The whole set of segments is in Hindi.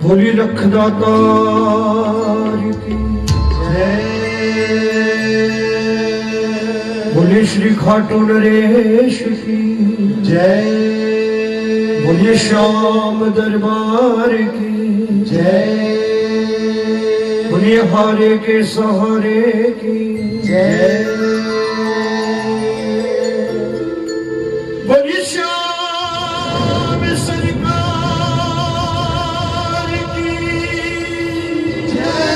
भोली लखदातार की जय, बोले श्री खाटू नरेश की जय, बोले श्याम दरबार की जय, बोले हारे के सहारे की जय, बोले श्याम सरकार की जय।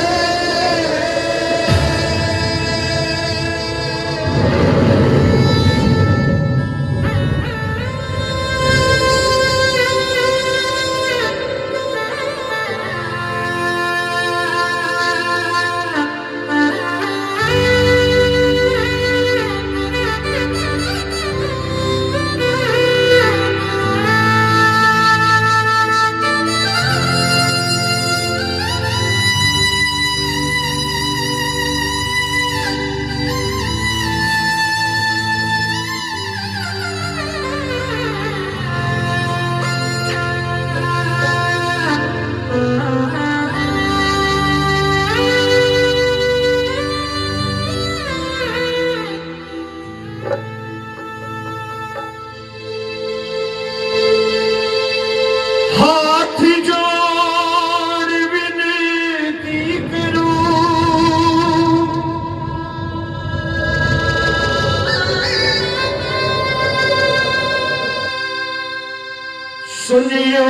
सुनियो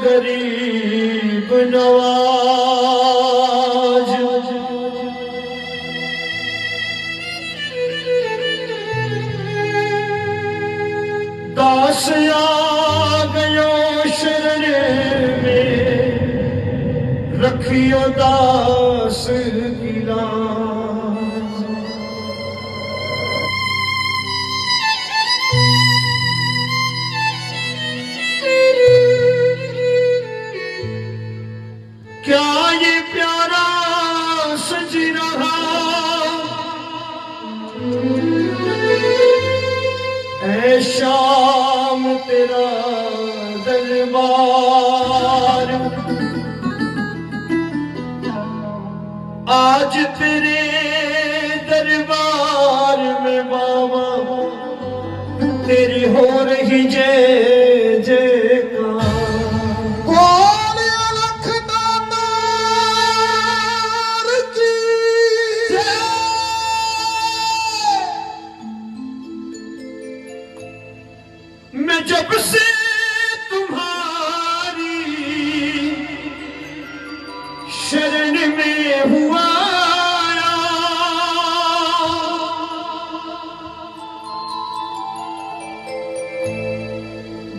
गरीब नवाज, दास आ गयो शरण में, रखियो दास की लाज। क्या ये प्यारा सज रहा ऐ शाम तेरा दरबार, आज तेरे दरबार में बाबा तेरी हो रही जय जयकार। बोल अलख दातार की जय। मैं जब से तुम्हारी शरण में हुआ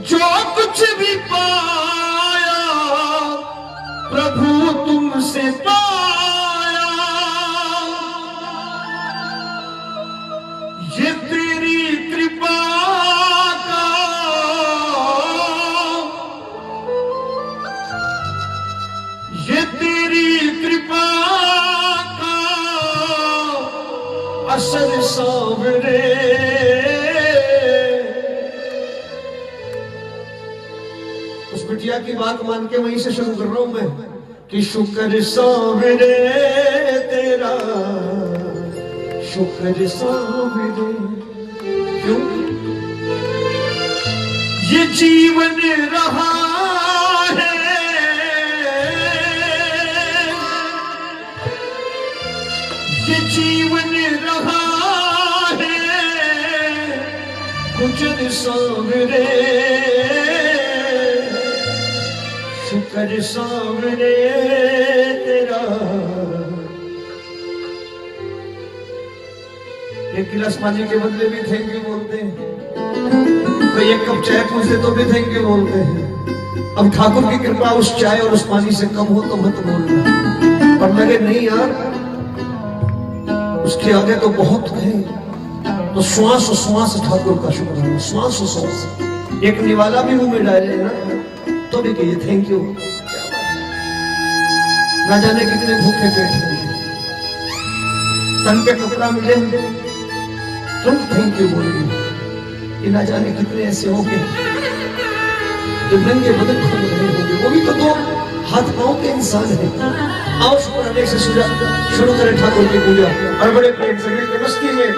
जो कुछ भी पाया प्रभु तुमसे पाया, ये तेरी कृपा का, ये तेरी कृपा का असर सावरे। उस बिटिया की बात मान के वहीं से शुरू कर रहा हूं मैं कि शुक्र सावरे तेरा, शुक्र सावरे। क्यों ये जीवन रहा है, ये जीवन रहा है गुजर सावरे, शुक्र सावरे तेरा। एक गिलास पानी के बदले भी थैंक यू बोलते हैं, तो एक कप चाय पूछते तो भी थैंक यू बोलते हैं। अब ठाकुर की कृपा उस चाय और उस पानी से कम हो तो मत बोलना, पर लगे नहीं यार उसके आगे तो बहुत है, तो श्वास श्वास ठाकुर का शुक्र, श्वास श्वास एक निवाला भी मुंह में डाले ना तो भी कहिए थैंक यू। ना जाने कितने भूखे पेट हैं, तन पे कपड़ा मिले तुम थैंक यू बोलिए, कि ना जाने कितने ऐसे होंगे जो नंगे बदन खोल रहे होंगे, वो भी तो दो हाथ पांव के इंसान है। आओ शुक्राने से शुरू करें ठाकुर की पूजा और बड़े प्रेम से मिलकर मस्ती में।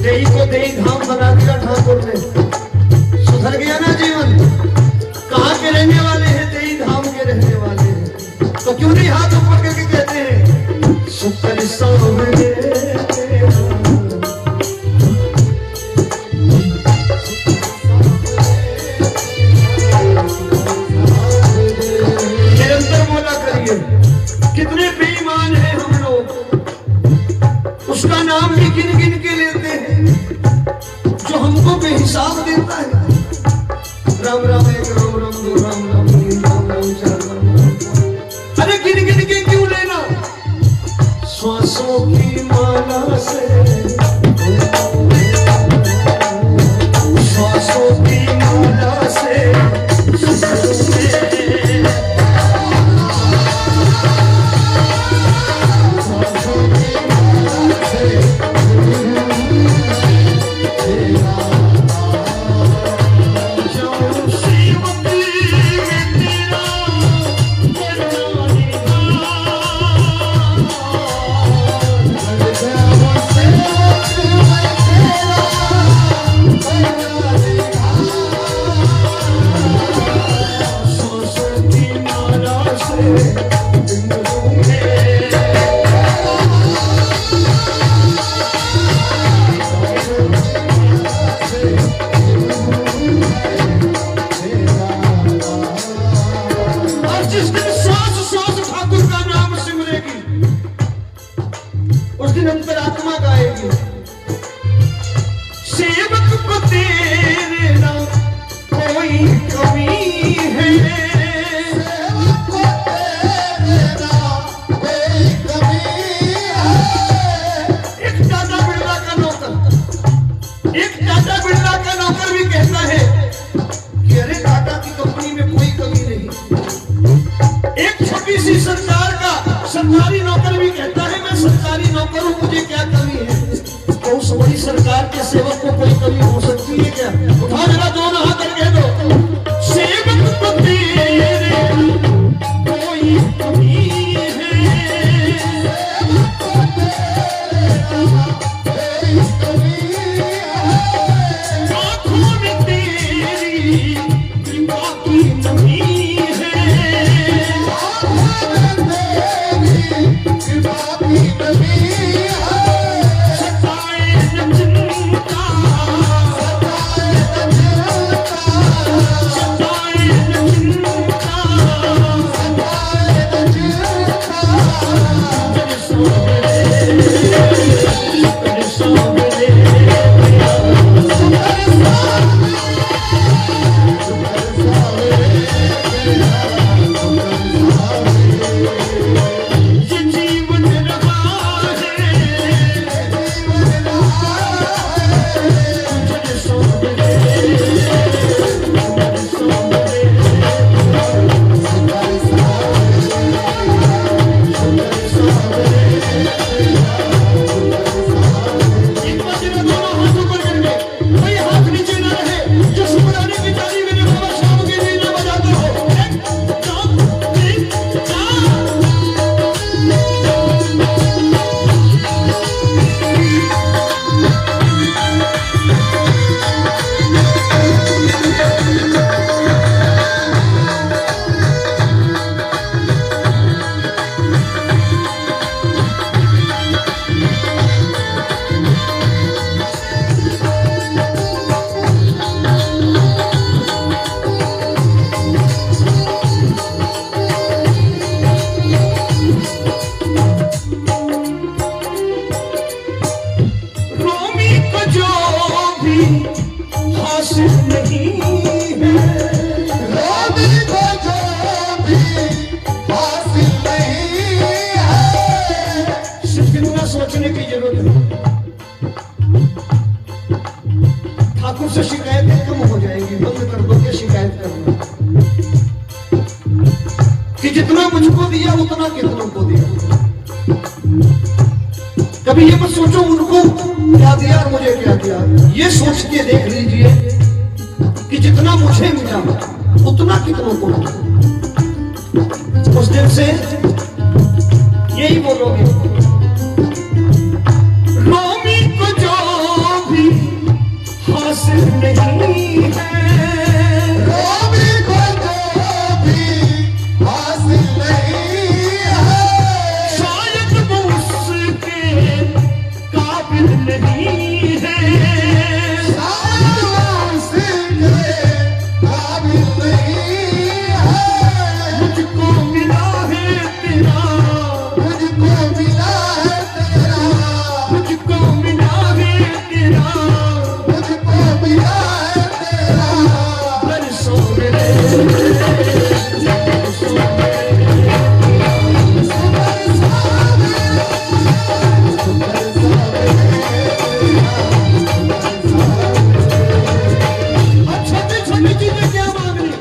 देई को देई धाम बना दिया ठाकुर ने। सुधर गया ना जीवन। कहाँ के रहने वाले हैं? देई धाम के रहने वाले हैं। तो क्यों नहीं हाथ ऊपर करके कहते हैं सुकर सामने निरंतर बोला करिए। कितने बेईमान हैं हम लोग। उसका नाम भी गिन गिन के लेते हैं जो हमको बेहिसाब देता है। राम राम एक राम राम दो राम राम तीन राम राम चार राम। अरे गिन गिन के क्यों लेना? श्वासों की माला से, श्वासों की माला से अंतरात्मा गाएगी। सेवक को तेरे ना कोई कमी है, सेवक को तेरे ना कोई कमी है। एक टाटा बिरला का नौकर, एक टाटा बिरला का नौकर भी कहता है कि अरे टाटा की कंपनी में कोई कमी नहीं। एक छोटी सी सरकार का सरकारी नौकर भी कहता है मैं सरकारी नौकर हूं, मुझे क्या कमी है? तो उस बड़ी सरकार के सेवक को कोई कमी हो सकती है क्या? उठा जरा दोनों हाथ करके दो। सेवक को तेरे कोई कमी है, सेवक को तेरे कोई कमी है। आंखों में तेरी कृपा की नमी है, सोचने की जरूरत है। ठाकुर से शिकायतें कम हो जाएंगी। बंद कर दो के शिकायत करना कि जितना मुझको दिया उतना कितनों को दिया। कभी ये मत सोचो उनको क्या दिया और मुझे क्या दिया। ये सोच के देख लीजिए कि जितना मुझे मिला उतना कितनों को मिला। उस दिन से यही बोलोगे, रोमी को जो भी हासिल नहीं है, रोबी को जो भी हासिल नहीं है, शायद वो उसके काबिल नहीं है, शायद वो उसके काबिल नहीं है। मुझको मिला है तेरा, मुझको मिला है तेरा, मुझको मिला है तेरा, मुझको मिला है तेरा। बरसों मेरे छोटी छोटी चीजें क्या मांगनी।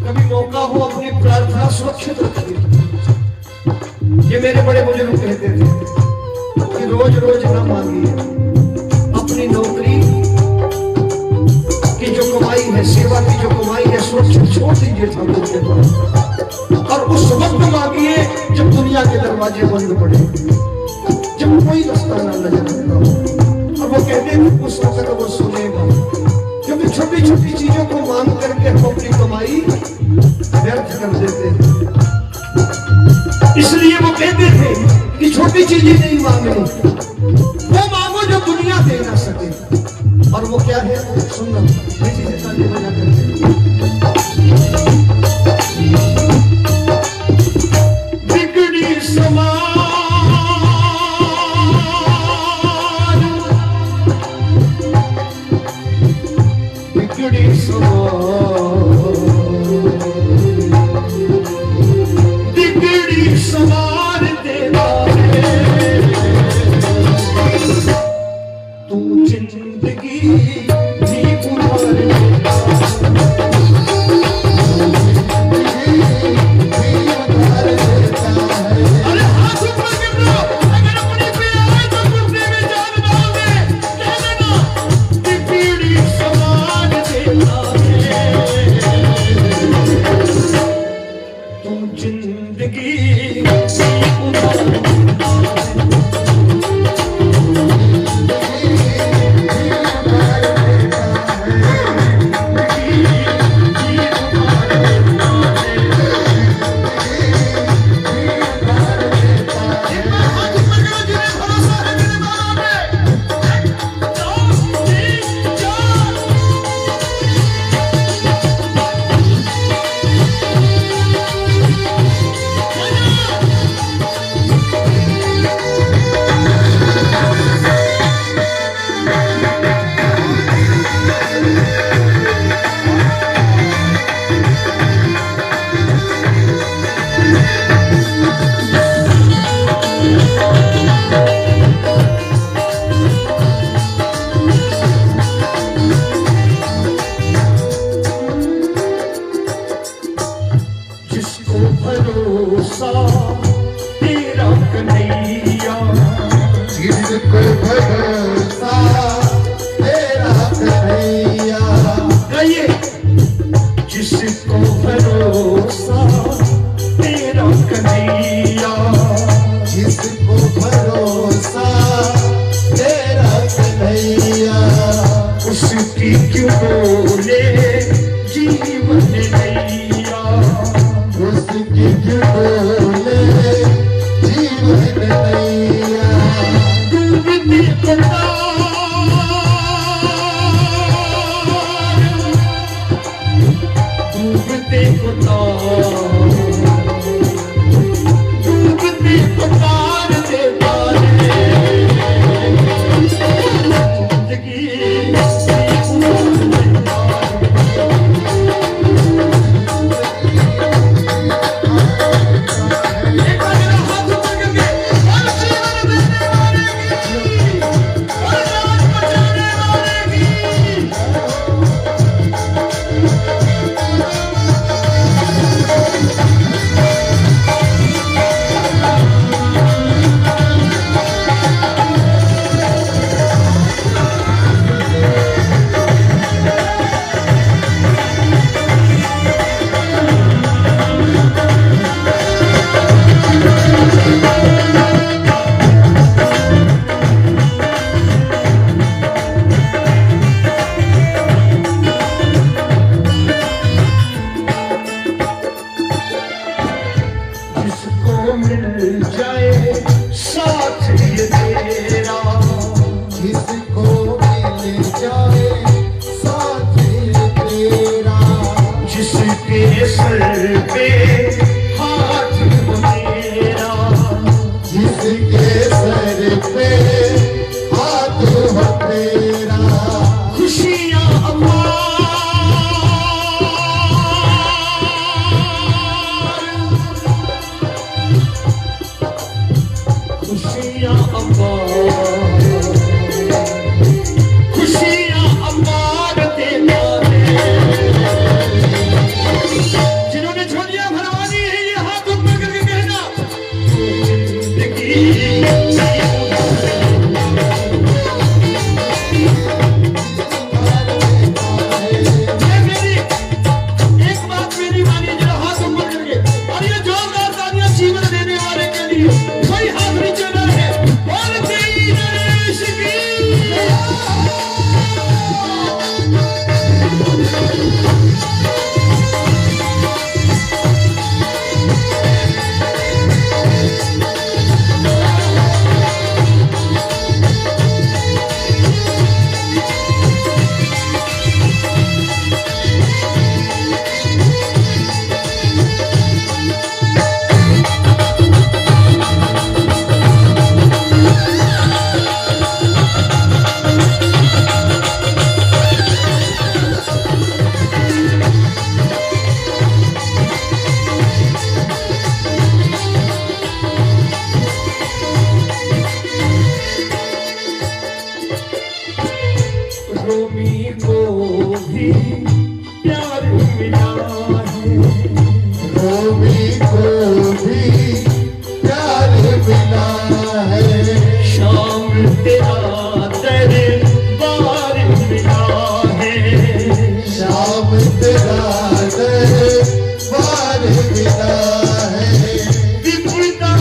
कभी मौका हो अपनी प्रार्थना सुरक्षित रखिए। ये मेरे बड़े बुजुर्ग कहते थे कि रोज रोज न मांगिए, अपनी नौकरी की जो कमाई है, सेवा की जो कमाई है, सुरक्षित छोड़ दीजिए ठाकुर के पास, और उस वक्त मांगिए जब दुनिया के दरवाजे बंद पड़े, जब कोई रास्ता ना नजर आता हो। और वो कहते हैं उस वक्त वो सुनेगा, क्योंकि छोटी छोटी चीजों को मांग करके हम अपनी कमाई व्यर्थ कर देते हैं। इसलिए वो कहते थे कि छोटी चीजें नहीं मांगनी, वो मांगो जो दुनिया दे ना सके। और वो क्या है सुनना, मीठी से ताली बजा करके। बिगड़ी समाज, बिगड़ी समाज, बिगड़ी समाज देना है तू जिंदगी भी उधार देना। अरे हाथ ऊपर कर लो, अगर अपनी पे आए तो गुस्से में जान डाल दे, कह देना बिगड़ी समाज देना है तू जिंदगी भी उधार देना है। जिसको भरोसा तेरा कन्हैया, जिसको भरोसा तेरा कन्हैया, गाइए। जिसको भरोसा तेरा कन्हैया, जिसको भरोसा तेरा कन्हैया, उसकी क्यों बोले जीवन नैया, उसकी बोले जीवन नैया। डूबती कतार, डूबते कतार, डूबते कतार से पारे जिंदगी साथ ये तेरा, जिसको मिल जाए साथ ये तेरा, जिसके सर पे हाथ हो मेरा, जिसके सर पे हाथ हो तेरा, खुशियाँ अम्मा खुशियाँ अम्मा खुशियाँ अम्मा देना है। जिन्होंने झोलियाँ भरवानी है ये हाथ ऊपर करके कहना, जिंदगी रोमी को भी प्यार मिला है, रोमी को भी प्यार मिला है, शाम तेरा दरबार मिला है, शाम तेरा दरबार मिला है, विपदा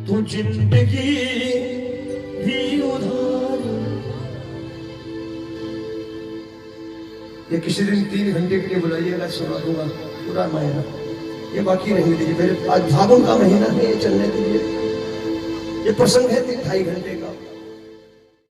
तू जिंदगी भी उधार। ये किसी दिन 3 घंटे के लिए बुलाइएगा, सुना दूंगा पूरा महीना। ये बाकी रहने दीजिए, मेरे आज फागुन का महीना है, ये चलने दीजिए। ये प्रसंग है 3-2.5 घंटे का।